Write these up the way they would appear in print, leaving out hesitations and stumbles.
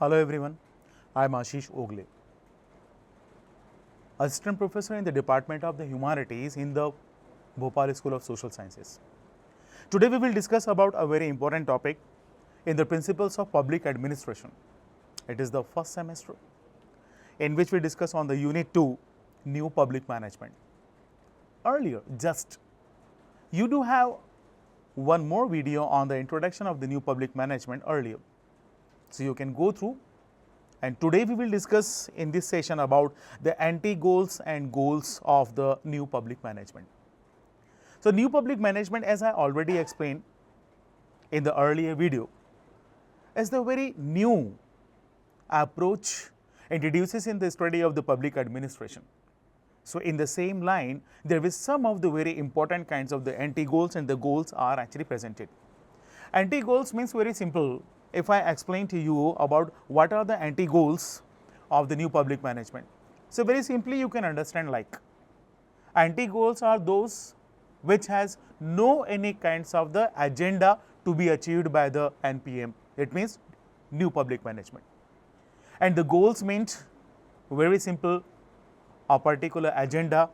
Hello everyone, I am Ashish Ogley, Assistant Professor in the Department of the Humanities in the Bhopal School of Social Sciences. Today we will discuss about a very important topic in the principles of public administration. It is the first semester in which we discuss on the Unit 2, New Public Management. Earlier, you do have one more video on the introduction of the new public management earlier. So you can go through, and today we will discuss in this session about the anti-goals and goals of the new public management. So new public management, as I already explained in the earlier video, is the very new approach introduces in the study of the public administration. So in the same line, there is some of the very important kinds of the anti-goals, and the goals are actually presented. Anti-goals means very simple. If I explain to you about what are the anti-goals of the new public management. So very simply you can understand like, anti-goals are those which has no any kinds of the agenda to be achieved by the NPM. It means new public management. And the goals means very simple, a particular agenda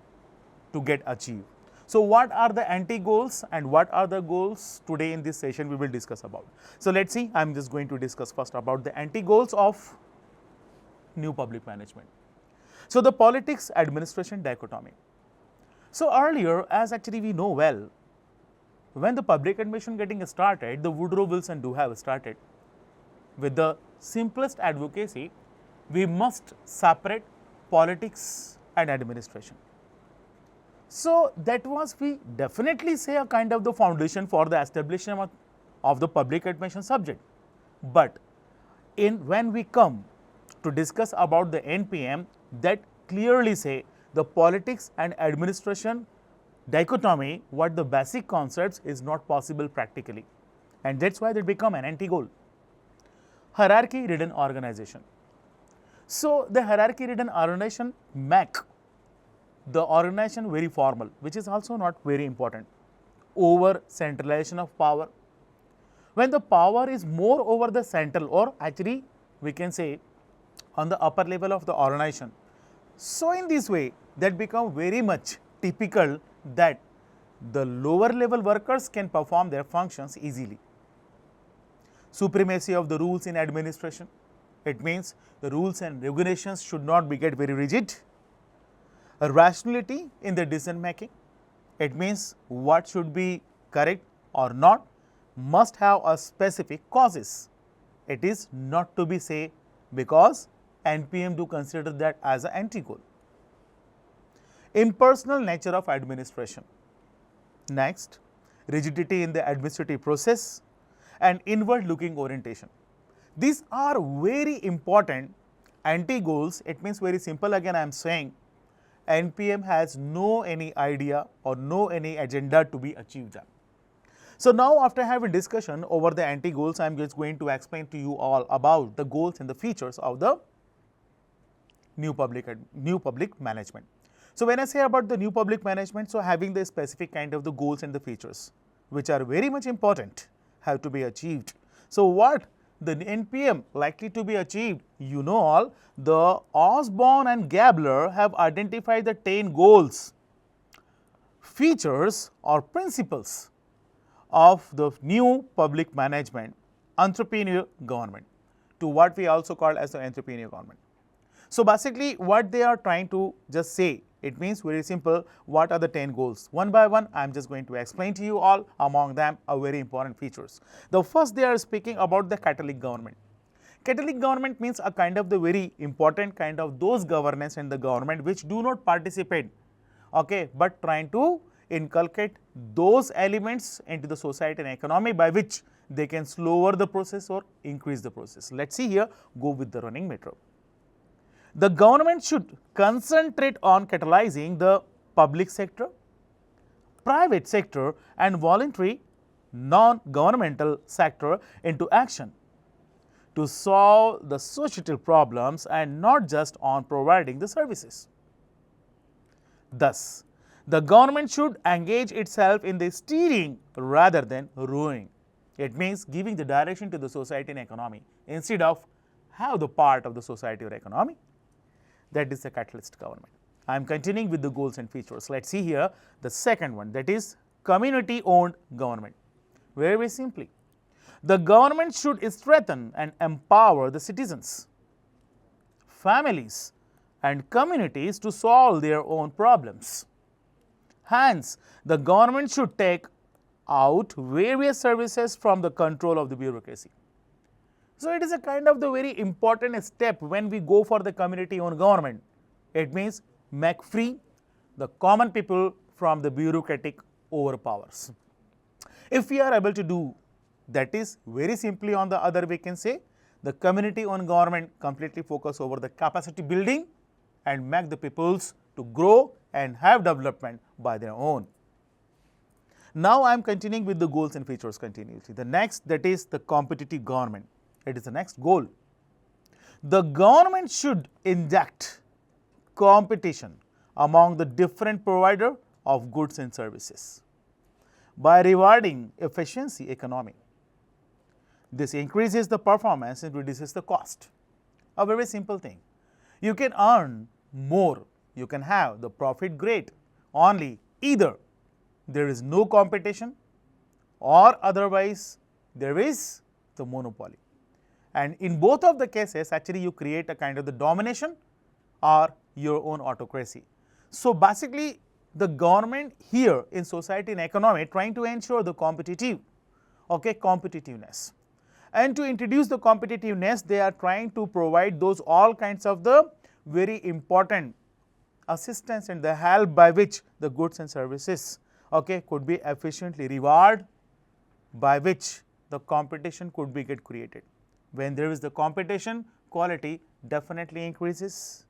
to get achieved. So what are the anti-goals and what are the goals? Today in this session we will discuss about. So let's see, I am just going to discuss first about the anti-goals of new public management. So the politics administration dichotomy. So earlier, as actually we know well, when the public administration getting started, the Woodrow Wilson do have started with the simplest advocacy, we must separate politics and administration. So that was, we definitely say, a kind of the foundation for the establishment of the public administration subject. But when we come to discuss about the NPM, that clearly say the politics and administration dichotomy, what the basic concepts is not possible practically, and that's why they become an anti-goal. Hierarchy ridden organization. So the hierarchy ridden organization make the organization very formal, which is also not very important. Over centralization of power. When the power is more over the central, or actually we can say on the upper level of the organization. So in this way, that become very much typical that the lower level workers can perform their functions easily. Supremacy of the rules in administration. It means the rules and regulations should not be get very rigid. A rationality in the decision making. It means what should be correct or not must have a specific causes. It is not to be say because NPM do consider that as an anti-goal. Impersonal nature of administration. Next, rigidity in the administrative process and inward looking orientation. These are very important anti-goals. It means very simple, again I am saying NPM has no any idea or no any agenda to be achieved. So now after having discussion over the anti-goals, I am just going to explain to you all about the goals and the features of the new public management. So when I say about the new public management, so having the specific kind of the goals and the features which are very much important have to be achieved. So what the NPM likely to be achieved, you know all, the Osborne and Gabler have identified the 10 goals, features or principles of the new public management, entrepreneurial government, to what we also call as the entrepreneurial government. So basically what they are trying to just say, it means very simple, what are the 10 goals? One by one, I am just going to explain to you all, among them are very important features. The first, they are speaking about the Catholic government. Catholic government means a kind of the very important kind of those governance in the government which do not participate, okay, but trying to inculcate those elements into the society and economy by which they can slower the process or increase the process. Let's see here, go with the running matter. The government should concentrate on catalyzing the public sector, private sector and voluntary non-governmental sector into action to solve the societal problems and not just on providing the services. Thus, the government should engage itself in the steering rather than ruling. It means giving the direction to the society and economy instead of have the part of the society or economy. That is the catalyst government. I am continuing with the goals and features. Let's see here the second one, that is community owned government. Very simply, the government should strengthen and empower the citizens, families and communities to solve their own problems. Hence, the government should take out various services from the control of the bureaucracy. So, it is a kind of the very important step when we go for the community owned government. It means make free the common people from the bureaucratic overpowers. If we are able to do that, is very simply on the other we can say the community owned government completely focus over the capacity building and make the peoples to grow and have development by their own. Now I am continuing with the goals and features continuously. The next, that is the competitive government. It is the next goal. The government should inject competition among the different provider of goods and services by rewarding efficiency economy. This increases the performance and reduces the cost. A very simple thing. You can earn more, you can have the profit great only either there is no competition or otherwise there is the monopoly. And in both of the cases, actually you create a kind of the domination or your own autocracy. So basically, the government here in society and economy trying to ensure the competitiveness. And to introduce the competitiveness, they are trying to provide those all kinds of the very important assistance and the help by which the goods and services could be efficiently rewarded, by which the competition could be get created. When there is the competition, quality definitely increases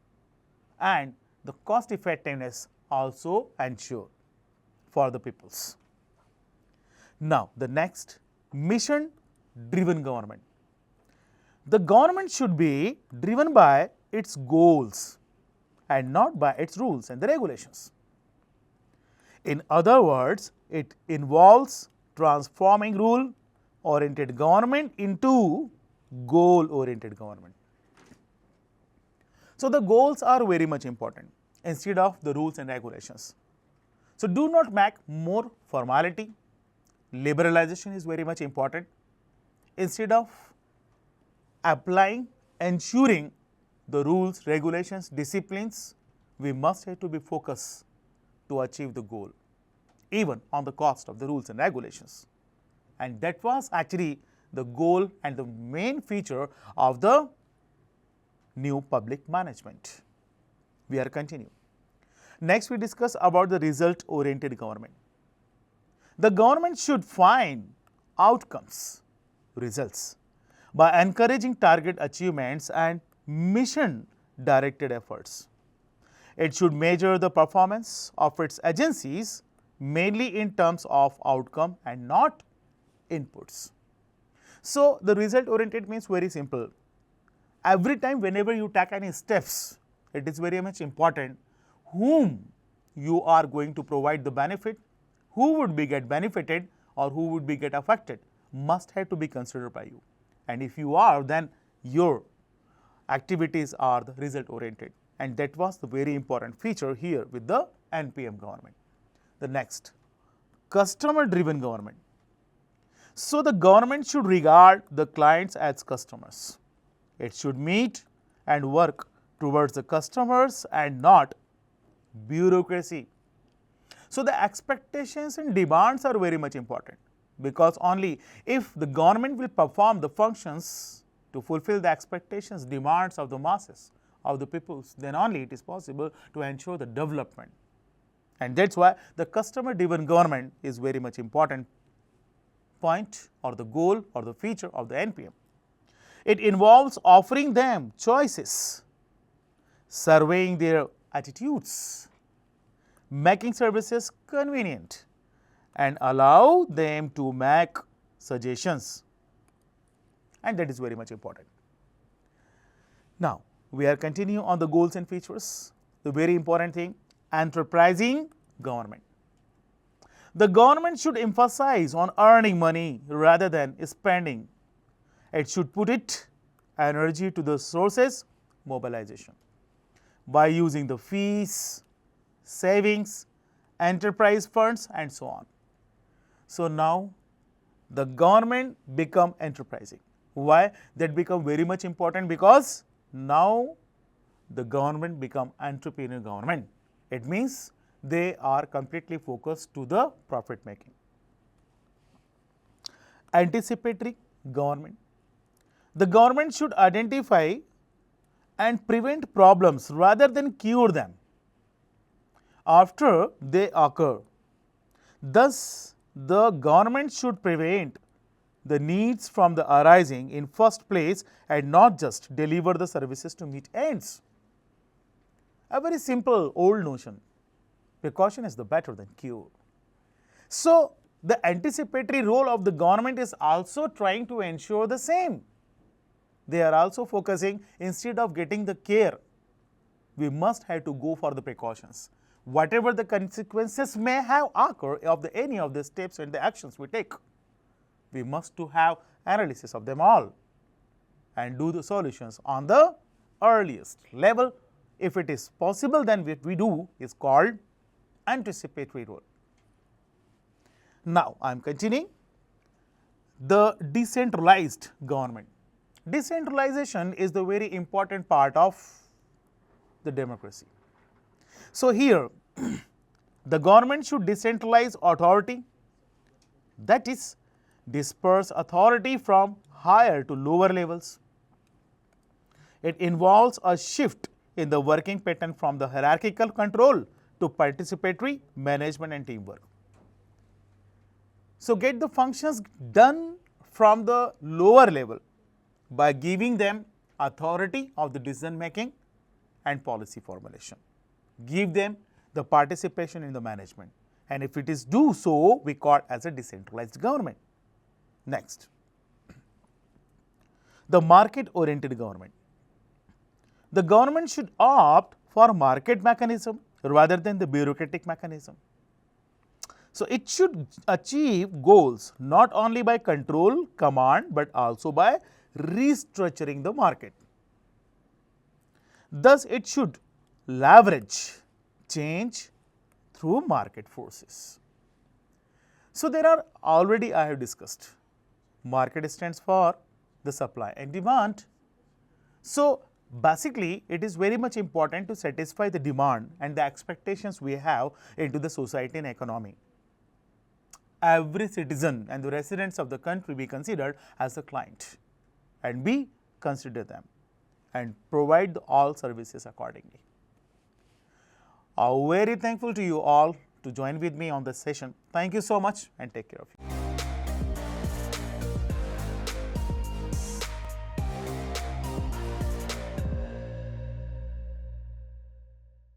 and the cost effectiveness also ensured for the peoples. Now, the next, mission driven government. The government should be driven by its goals and not by its rules and the regulations. In other words, it involves transforming rule oriented government into goal oriented government. So, the goals are very much important instead of the rules and regulations. So, do not make more formality. Liberalization is very much important. Instead of applying, ensuring the rules, regulations, disciplines, we must have to be focused to achieve the goal, even on the cost of the rules and regulations. And that was actually the goal and the main feature of the new public management. We are continuing. Next, we discuss about the result oriented government. The government should find outcomes, results, by encouraging target achievements and mission directed efforts. It should measure the performance of its agencies mainly in terms of outcome and not inputs. So, the result oriented means very simple. Every time whenever you take any steps, it is very much important whom you are going to provide the benefit, who would be get benefited or who would be get affected must have to be considered by you. And if you are, then your activities are the result oriented, and that was the very important feature here with the NPM government. The next, customer driven government. So, the government should regard the clients as customers. It should meet and work towards the customers and not bureaucracy. So, the expectations and demands are very much important, because only if the government will perform the functions to fulfill the expectations, demands of the masses, of the peoples, then only it is possible to ensure the development. And that is why the customer driven government is very much important point or the goal or the feature of the NPM. It involves offering them choices, surveying their attitudes, making services convenient, and allow them to make suggestions, and that is very much important. Now, we are continuing on the goals and features. The very important thing, enterprising government. The government should emphasize on earning money rather than spending. It should put it energy to the sources mobilization by using the fees, savings, enterprise funds and so on. So now the government become enterprising. Why? That become very much important because now the government become entrepreneur government. It means they are completely focused to the profit making. Anticipatory government. The government should identify and prevent problems rather than cure them after they occur. Thus, the government should prevent the needs from the arising in first place and not just deliver the services to meet ends. A very simple old notion. Precaution is the better than cure. So, the anticipatory role of the government is also trying to ensure the same. They are also focusing, instead of getting the care, we must have to go for the precautions. Whatever the consequences may have occurred of any of the steps and the actions we take, we must to have analysis of them all and do the solutions on the earliest level. If it is possible, then what we do is called anticipatory role. Now, I am continuing. The decentralized government. Decentralization is the very important part of the democracy. So, here the government should decentralize authority, that is, disperse authority from higher to lower levels. It involves a shift in the working pattern from the hierarchical control to participatory management and teamwork. So, get the functions done from the lower level by giving them authority of the decision making and policy formulation. Give them the participation in the management, and if it is do so, we call it as a decentralized government. Next, the market oriented government. The government should opt for market mechanism rather than the bureaucratic mechanism. So, it should achieve goals not only by control, command, but also by restructuring the market. Thus, it should leverage change through market forces. So, there are already I have discussed. Market stands for the supply and demand. So, basically, it is very much important to satisfy the demand and the expectations we have into the society and economy. Every citizen and the residents of the country be considered as a client, and we consider them and provide all services accordingly. Very thankful to you all to join with me on this session. Thank you so much and take care of you.